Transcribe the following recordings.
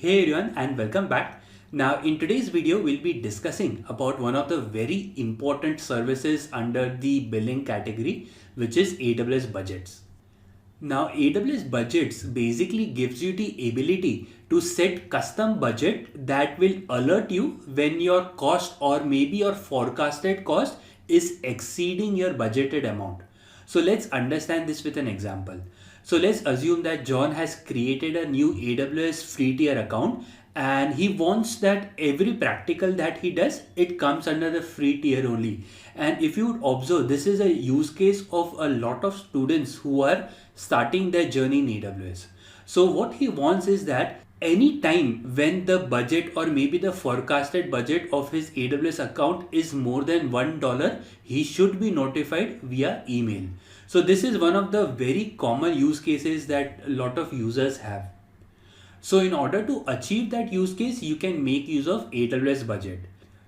Hey everyone and welcome back. Now in today's video we'll be discussing about one of the very important services under the billing category, which is AWS budgets. Now AWS budgets basically gives you the ability to set custom budget that will alert you when your cost or maybe your forecasted cost is exceeding your budgeted amount. So let's understand this with an example. So let's assume that John has created a new AWS free tier account and he wants that every practical that he does, it comes under the free tier only. And if you would observe, this is a use case of a lot of students who are starting their journey in AWS. So what he wants is that any time when the budget or maybe the forecasted budget of his AWS account is more than $1, he should be notified via email. So this is one of the very common use cases that a lot of users have. So in order to achieve that use case, you can make use of AWS budget.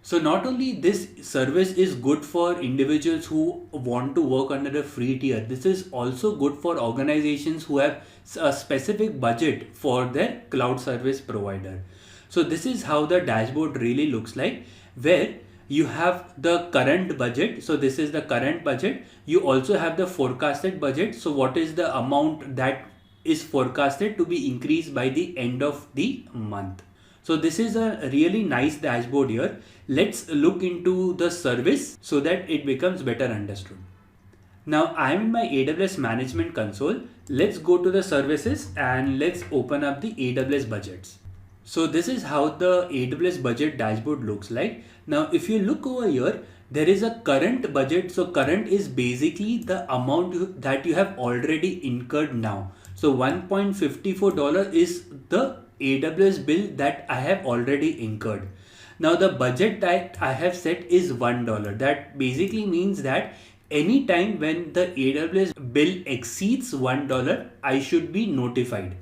So not only this service is good for individuals who want to work under a free tier, this is also good for organizations who have a specific budget for their cloud service provider. So this is how the dashboard really looks like, where you have the current budget. So this is the current budget. You also have the forecasted budget. So what is the amount that is forecasted to be increased by the end of the month. So this is a really nice dashboard here. Let's look into the service so that it becomes better understood. Now I'm in my AWS management console. Let's go to the services and let's open up the AWS budgets. So this is how the AWS budget dashboard looks like. Now if you look over here, there is a current budget. So current is basically the amount that you have already incurred now. So $1.54 is the AWS bill that I have already incurred. Now the budget that I have set is $1. That basically means that anytime when the AWS bill exceeds $1, I should be notified.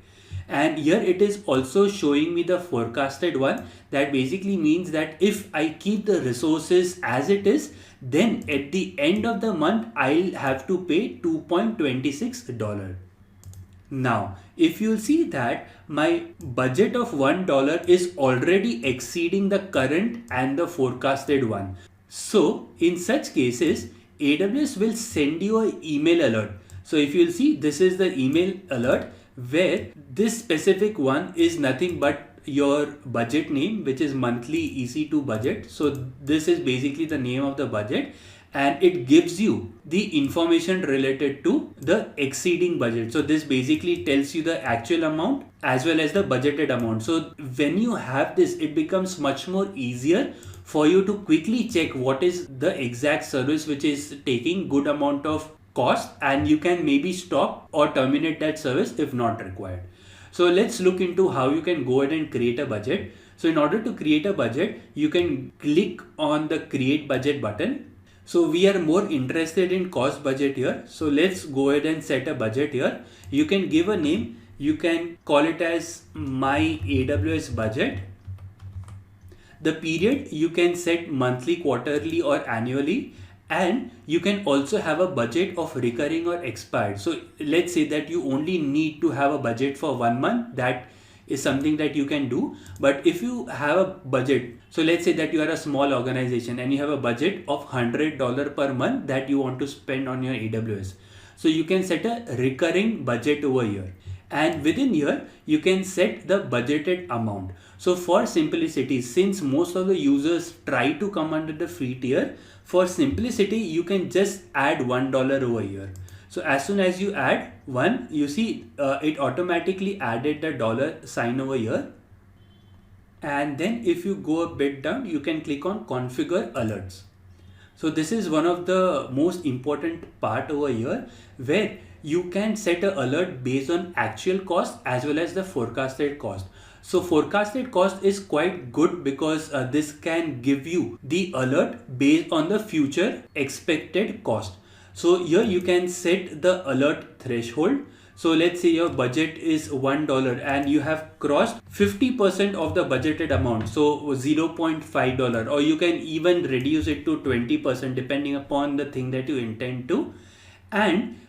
And here it is also showing me the forecasted one. That basically means that if I keep the resources as it is, then at the end of the month, I'll have to pay $2.26. Now, if you'll see that my budget of $1 is already exceeding the current and the forecasted one. So in such cases, AWS will send you an email alert. So if you'll see, this is the email alert where this specific one is nothing but your budget name, which is monthly EC2 budget. So this is basically the name of the budget, and it gives you the information related to the exceeding budget. So this basically tells you the actual amount as well as the budgeted amount. So when you have this, it becomes much more easier for you to quickly check what is the exact service which is taking good amount of cost, and you can maybe stop or terminate that service if not required. So let's look into how you can go ahead and create a budget. So in order to create a budget, you can click on the create budget button. So we are more interested in cost budget here. So let's go ahead and set a budget here. You can give a name. You can call it as my AWS budget. The period you can set monthly, quarterly or annually. And you can also have a budget of recurring or expired. So let's say that you only need to have a budget for 1 month. That is something that you can do. But if you have a budget, so let's say that you are a small organization and you have a budget of $100 per month that you want to spend on your AWS. So you can set a recurring budget over here. And within here, you can set the budgeted amount. So for simplicity, since most of the users try to come under the free tier, for simplicity, you can just add $1 over here. So as soon as you add one, you see it automatically added the dollar sign over here. And then if you go a bit down, you can click on configure alerts. So this is one of the most important part over here, where you can set an alert based on actual cost as well as the forecasted cost. So forecasted cost is quite good because this can give you the alert based on the future expected cost. So here you can set the alert threshold. So let's say your budget is $1 and you have crossed 50% of the budgeted amount. So $0.5, or you can even reduce it to 20% depending upon the thing that you intend to. And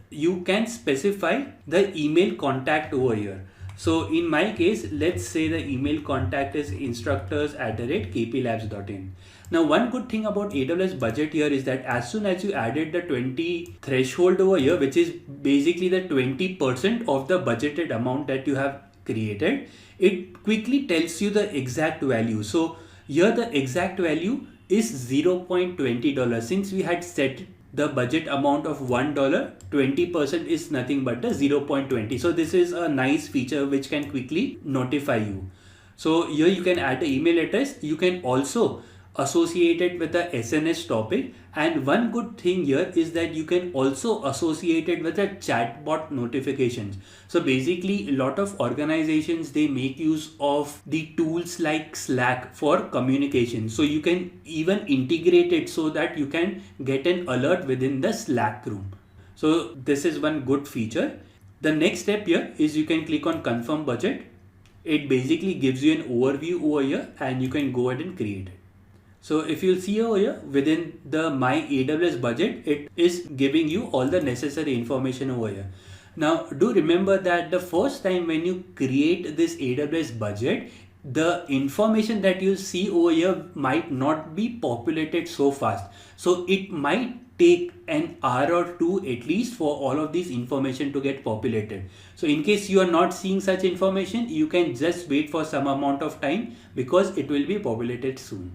you can specify the email contact over here. So in my case, let's say the email contact is instructors@kplabs.in. Now, one good thing about AWS budget here is that as soon as you added the 20 threshold over here, which is basically the 20% of the budgeted amount that you have created, it quickly tells you the exact value. So here the exact value is $0.20. Since we had set the budget amount of $1, 20% is nothing but the 0.20. So this is a nice feature which can quickly notify you. So here you can add the email address. You can also associate it with the SNS topic, and one good thing here is that you can also associate it with the chatbot notifications. So basically, a lot of organizations, they make use of the tools like Slack for communication. So you can even integrate it so that you can get an alert within the Slack room. So this is one good feature. The next step here is you can click on confirm budget. It basically gives you an overview over here, and you can go ahead and create it. So if you'll see over here, within the My AWS budget, it is giving you all the necessary information over here. Now, do remember that the first time when you create this AWS budget, the information that you see over here might not be populated so fast. So it might take an hour or two at least for all of this information to get populated. So in case you are not seeing such information, you can just wait for some amount of time because it will be populated soon.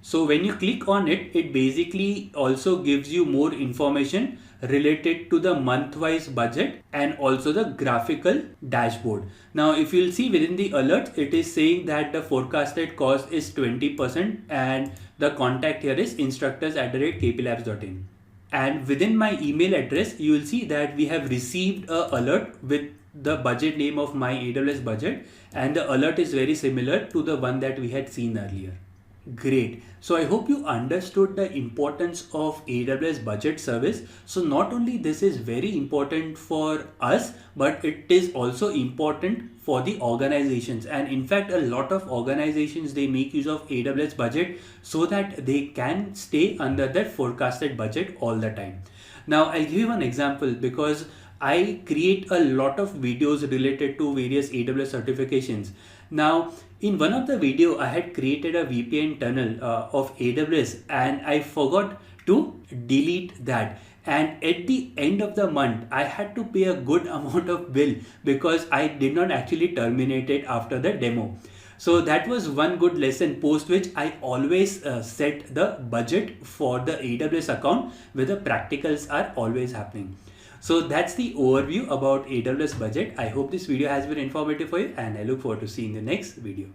So when you click on it, it basically also gives you more information related to the month-wise budget and also the graphical dashboard. Now, if you'll see within the alert, it is saying that the forecasted cost is 20% and the contact here is instructors@kplabs.in. And within my email address, you will see that we have received an alert with the budget name of My AWS budget, and the alert is very similar to the one that we had seen earlier. Great. So I hope you understood the importance of AWS budget service. So not only this is very important for us, but it is also important for the organizations. And in fact, a lot of organizations, they make use of AWS budget so that they can stay under their forecasted budget all the time. Now I'll give you one example because I create a lot of videos related to various AWS certifications. Now, in one of the video, I had created a VPN tunnel of AWS and I forgot to delete that. And at the end of the month, I had to pay a good amount of bill because I did not actually terminate it after the demo. So that was one good lesson, post which I always set the budget for the AWS account where the practicals are always happening. So that's the overview about AWS budget. I hope this video has been informative for you and I look forward to seeing the next video.